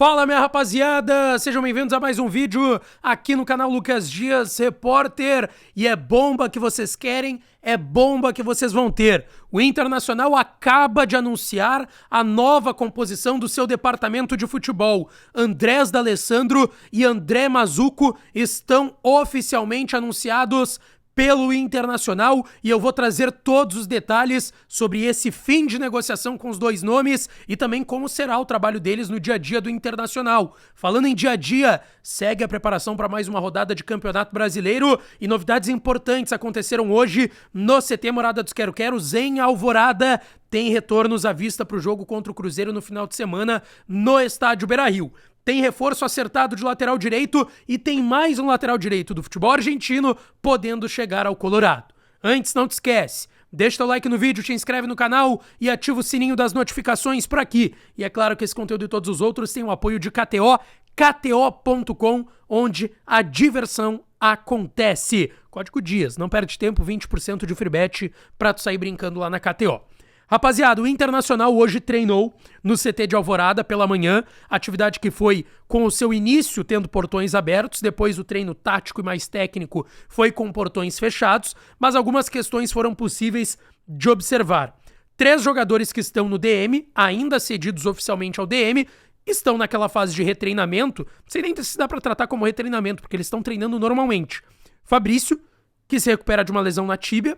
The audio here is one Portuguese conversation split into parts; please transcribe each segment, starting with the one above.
Fala, minha rapaziada! Sejam bem-vindos a mais um vídeo aqui no canal Lucas Dias Repórter. E é bomba que vocês querem, é bomba que vocês vão ter. O Internacional acaba de anunciar a nova composição do seu departamento de futebol. Andrés D'Alessandro e André Mazzucco estão oficialmente anunciados pelo Internacional e eu vou trazer todos os detalhes sobre esse fim de negociação com os dois nomes e também como será o trabalho deles no dia a dia do Internacional. Falando em dia a dia, segue a preparação para mais uma rodada de Campeonato Brasileiro e novidades importantes aconteceram hoje no CT Morada dos Quero-Queros em Alvorada. Tem retornos à vista para o jogo contra o Cruzeiro no final de semana no estádio Beira-Rio. Tem reforço acertado de lateral direito e tem mais um lateral direito do futebol argentino podendo chegar ao Colorado. Antes, não te esquece, deixa teu like no vídeo, te inscreve no canal e ativa o sininho das notificações por aqui. E é claro que esse conteúdo e todos os outros têm o apoio de KTO, kto.com, onde a diversão acontece. Código DIAS, não perde tempo, 20% de free bet pra tu sair brincando lá na KTO. Rapaziada, o Internacional hoje treinou no CT de Alvorada pela manhã, atividade que foi com o seu início tendo portões abertos, depois o treino tático e mais técnico foi com portões fechados, mas algumas questões foram possíveis de observar. 3 jogadores que estão no DM, ainda cedidos oficialmente ao DM, estão naquela fase de retreinamento, não sei nem se dá para tratar como retreinamento, porque eles estão treinando normalmente. Fabrício, que se recupera de uma lesão na tíbia,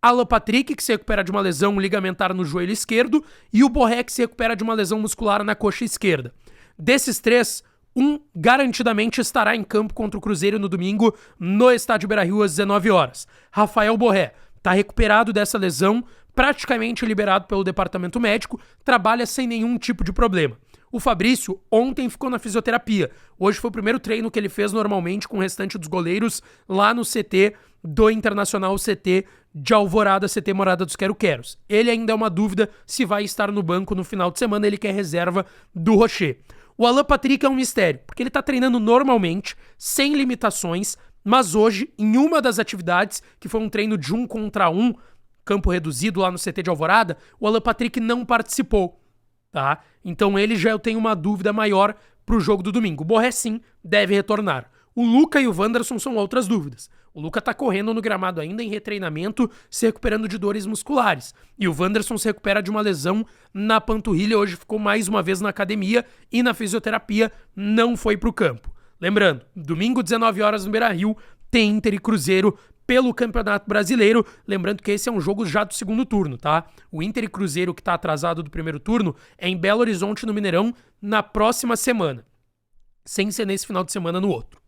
Alan Patrick, que se recupera de uma lesão ligamentar no joelho esquerdo, e o Borré, que se recupera de uma lesão muscular na coxa esquerda. Desses 3, um garantidamente estará em campo contra o Cruzeiro no domingo, no estádio Beira-Rio às 19 horas. Rafael Borré está recuperado dessa lesão, praticamente liberado pelo departamento médico, trabalha sem nenhum tipo de problema. O Fabrício ontem ficou na fisioterapia. Hoje foi o primeiro treino que ele fez normalmente com o restante dos goleiros lá no CT do Internacional, CT de Alvorada, CT Morada dos Quero-Queros. Ele ainda é uma dúvida se vai estar no banco no final de semana, ele que é reserva do Rocher. O Alan Patrick é um mistério, porque ele está treinando normalmente, sem limitações, mas hoje, em uma das atividades, que foi um treino de 1 contra 1, campo reduzido lá no CT de Alvorada, o Alan Patrick não participou. Tá? Então ele já eu tenho uma dúvida maior pro jogo do domingo. O Borré sim deve retornar. O Luca e o Wanderson são outras dúvidas. O Luca tá correndo no gramado ainda em retreinamento, se recuperando de dores musculares. E o Wanderson se recupera de uma lesão na panturrilha, hoje ficou mais uma vez na academia e na fisioterapia, não foi pro campo. Lembrando, domingo 19 horas no Beira-Rio, tem Inter e Cruzeiro pelo Campeonato Brasileiro, lembrando que esse é um jogo já do segundo turno, tá? O Inter e Cruzeiro, que tá atrasado do primeiro turno, é em Belo Horizonte, no Mineirão, na próxima semana, sem ser nesse final de semana no outro.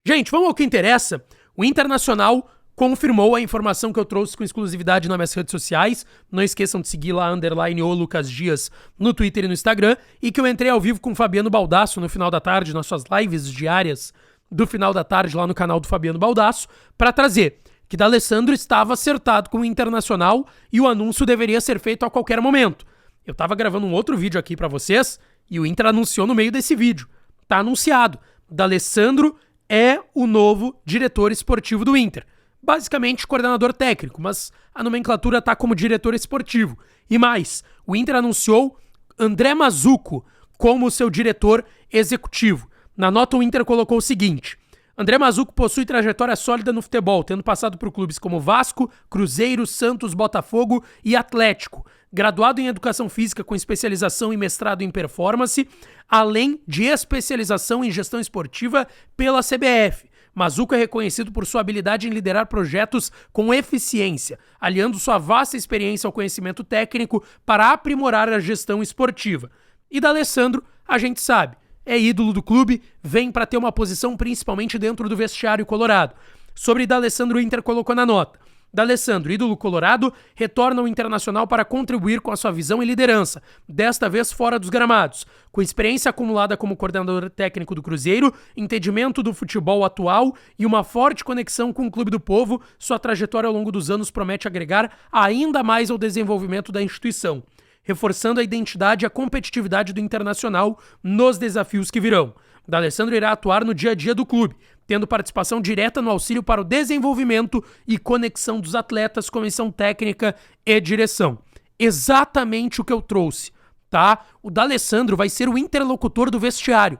Gente, vamos ao que interessa. O Internacional confirmou a informação que eu trouxe com exclusividade nas minhas redes sociais. Não esqueçam de seguir lá, _ Lucas Dias, no Twitter e no Instagram, e que eu entrei ao vivo com o Fabiano Baldasso no final da tarde, nas suas lives diárias do final da tarde lá no canal do Fabiano Baldasso, para trazer que D'Alessandro estava acertado com o Internacional e o anúncio deveria ser feito a qualquer momento. Eu tava gravando um outro vídeo aqui para vocês e o Inter anunciou no meio desse vídeo. Tá anunciado. D'Alessandro é o novo diretor esportivo do Inter. Basicamente coordenador técnico, mas a nomenclatura tá como diretor esportivo. E mais, o Inter anunciou André Mazzucco como seu diretor executivo. Na nota, o Inter colocou o seguinte: André Mazzucco possui trajetória sólida no futebol, tendo passado por clubes como Vasco, Cruzeiro, Santos, Botafogo e Atlético. Graduado em Educação Física com especialização e mestrado em Performance, além de especialização em Gestão Esportiva pela CBF. Mazzucco é reconhecido por sua habilidade em liderar projetos com eficiência, aliando sua vasta experiência ao conhecimento técnico para aprimorar a gestão esportiva. E D'Alessandro, a gente sabe, é ídolo do clube, vem para ter uma posição principalmente dentro do vestiário colorado. Sobre D'Alessandro, o Inter colocou na nota: D'Alessandro, ídolo colorado, retorna ao Internacional para contribuir com a sua visão e liderança, desta vez fora dos gramados. Com experiência acumulada como coordenador técnico do Cruzeiro, entendimento do futebol atual e uma forte conexão com o Clube do Povo, sua trajetória ao longo dos anos promete agregar ainda mais ao desenvolvimento da instituição, reforçando a identidade e a competitividade do Internacional nos desafios que virão. D'Alessandro irá atuar no dia a dia do clube, tendo participação direta no auxílio para o desenvolvimento e conexão dos atletas, comissão técnica e direção. Exatamente o que eu trouxe. tá? O D'Alessandro vai ser o interlocutor do vestiário.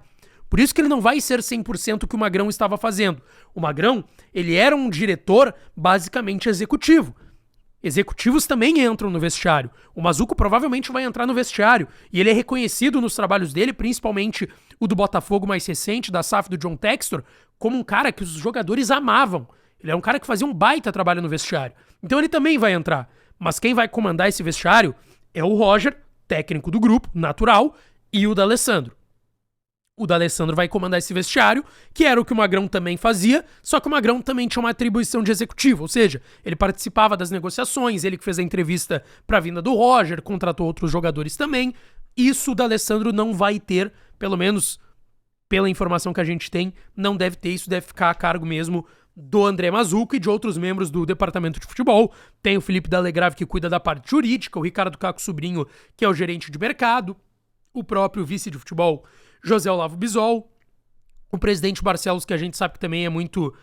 Por isso que ele não vai ser 100% o que o Magrão estava fazendo. O Magrão, ele era um diretor basicamente executivo. Executivos também entram no vestiário. O Mazzuco provavelmente vai entrar no vestiário. E ele é reconhecido nos trabalhos dele, principalmente o do Botafogo mais recente, da SAF do John Textor, como um cara que os jogadores amavam. Ele é um cara que fazia um baita trabalho no vestiário. Então ele também vai entrar. Mas quem vai comandar esse vestiário é o Roger, técnico do grupo, natural, e o D'Alessandro. O D'Alessandro vai comandar esse vestiário, que era o que o Magrão também fazia, só que o Magrão também tinha uma atribuição de executivo, ou seja, ele participava das negociações, ele que fez a entrevista para a vinda do Roger, contratou outros jogadores também. Isso o D'Alessandro não vai ter, pelo menos pela informação que a gente tem, não deve ter, isso deve ficar a cargo mesmo do André Mazzuco e de outros membros do departamento de futebol. Tem o Felipe Dallegrave, que cuida da parte jurídica, o Ricardo Caco Sobrinho, que é o gerente de mercado, o próprio vice de futebol, José Olavo Bisol, o presidente Barcelos, que a gente sabe que também é muito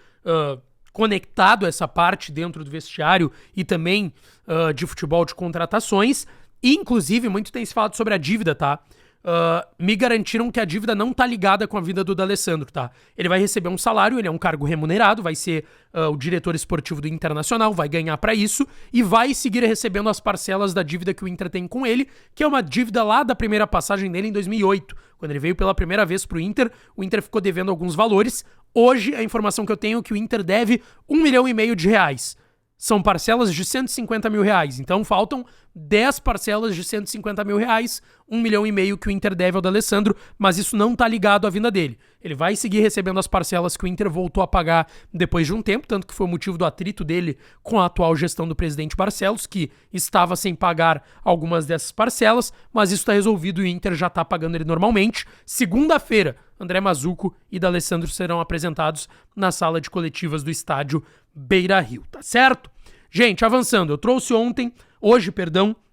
conectado a essa parte dentro do vestiário e também de futebol de contratações. E, inclusive, muito tem se falado sobre a dívida, tá? Me garantiram que a dívida não tá ligada com a vida do D'Alessandro, tá? Ele vai receber um salário, ele é um cargo remunerado, vai ser o diretor esportivo do Internacional, vai ganhar pra isso e vai seguir recebendo as parcelas da dívida que o Inter tem com ele, que é uma dívida lá da primeira passagem dele em 2008. Quando ele veio pela primeira vez pro Inter, o Inter ficou devendo alguns valores. Hoje, a informação que eu tenho é que o Inter deve 1,5 milhão de reais. São parcelas de 150 mil reais. Então faltam 10 parcelas de 150 mil reais, 1,5 milhão que o Inter deve ao D'Alessandro, mas isso não tá ligado à vinda dele. Ele vai seguir recebendo as parcelas que o Inter voltou a pagar depois de um tempo, tanto que foi o motivo do atrito dele com a atual gestão do presidente Barcelos, que estava sem pagar algumas dessas parcelas, mas isso tá resolvido e o Inter já tá pagando ele normalmente. Segunda-feira, André Mazzuco e D'Alessandro serão apresentados na sala de coletivas do estádio Beira-Rio, tá certo? Gente, avançando, eu trouxe hoje,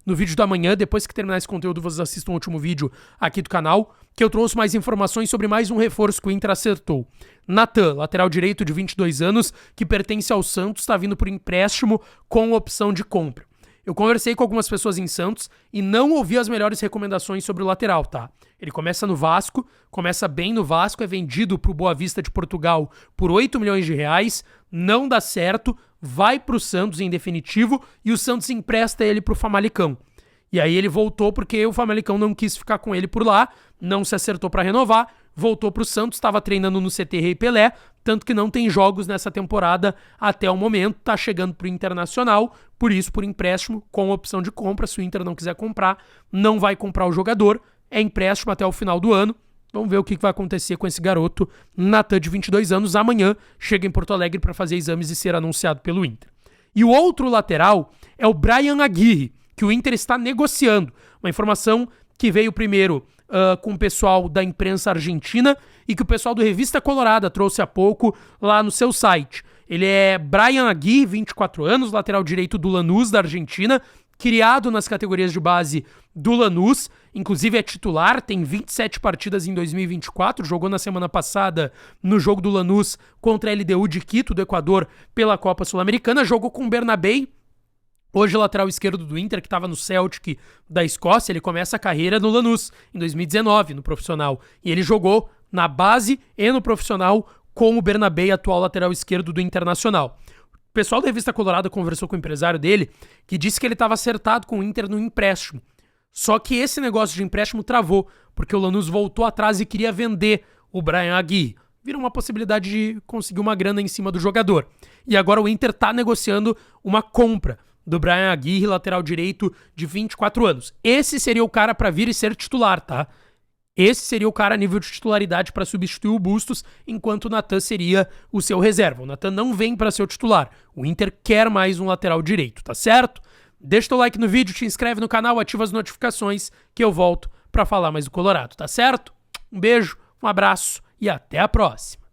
no vídeo da manhã, depois que terminar esse conteúdo, vocês assistam o último vídeo aqui do canal, que eu trouxe mais informações sobre mais um reforço que o Inter acertou. Natan, lateral direito de 22 anos, que pertence ao Santos, está vindo por empréstimo com opção de compra. Eu conversei com algumas pessoas em Santos e não ouvi as melhores recomendações sobre o lateral, tá? Ele começa no Vasco, começa bem no Vasco, é vendido pro Boa Vista de Portugal por 8 milhões de reais, não dá certo, vai pro Santos em definitivo e o Santos empresta ele pro Famalicão. E aí ele voltou porque o Famalicão não quis ficar com ele por lá, não se acertou para renovar, voltou pro Santos, estava treinando no CT Rei Pelé, tanto que não tem jogos nessa temporada até o momento, tá chegando pro Internacional, por isso por empréstimo com opção de compra, se o Inter não quiser comprar, não vai comprar o jogador, é empréstimo até o final do ano. Vamos ver o que vai acontecer com esse garoto, Natan, de 22 anos, amanhã chega em Porto Alegre para fazer exames e ser anunciado pelo Inter. E o outro lateral é o Bryan Aguirre, que o Inter está negociando, uma informação que veio primeiro com o pessoal da imprensa argentina e que o pessoal do Revista Colorada trouxe há pouco lá no seu site. Ele é Bryan Aguirre, 24 anos, lateral direito do Lanús, da Argentina, criado nas categorias de base do Lanús, inclusive é titular, tem 27 partidas em 2024, jogou na semana passada no jogo do Lanús contra a LDU de Quito, do Equador, pela Copa Sul-Americana, jogou com o Bernabé. Hoje, lateral esquerdo do Inter, que estava no Celtic da Escócia, ele começa a carreira no Lanús, em 2019, no profissional. E ele jogou na base e no profissional com o Bernabé, atual lateral esquerdo do Internacional. O pessoal da Revista Colorada conversou com o empresário dele, que disse que ele estava acertado com o Inter no empréstimo. Só que esse negócio de empréstimo travou, porque o Lanús voltou atrás e queria vender o Bryan Aguirre. Vira uma possibilidade de conseguir uma grana em cima do jogador. E agora o Inter está negociando uma compra do Bryan Aguirre, lateral direito de 24 anos. Esse seria o cara para vir e ser titular, tá? Esse seria o cara a nível de titularidade para substituir o Bustos, enquanto o Natan seria o seu reserva. O Natan não vem para ser o titular. O Inter quer mais um lateral direito, tá certo? Deixa teu like no vídeo, te inscreve no canal, ativa as notificações que eu volto para falar mais do Colorado, tá certo? Um beijo, um abraço e até a próxima.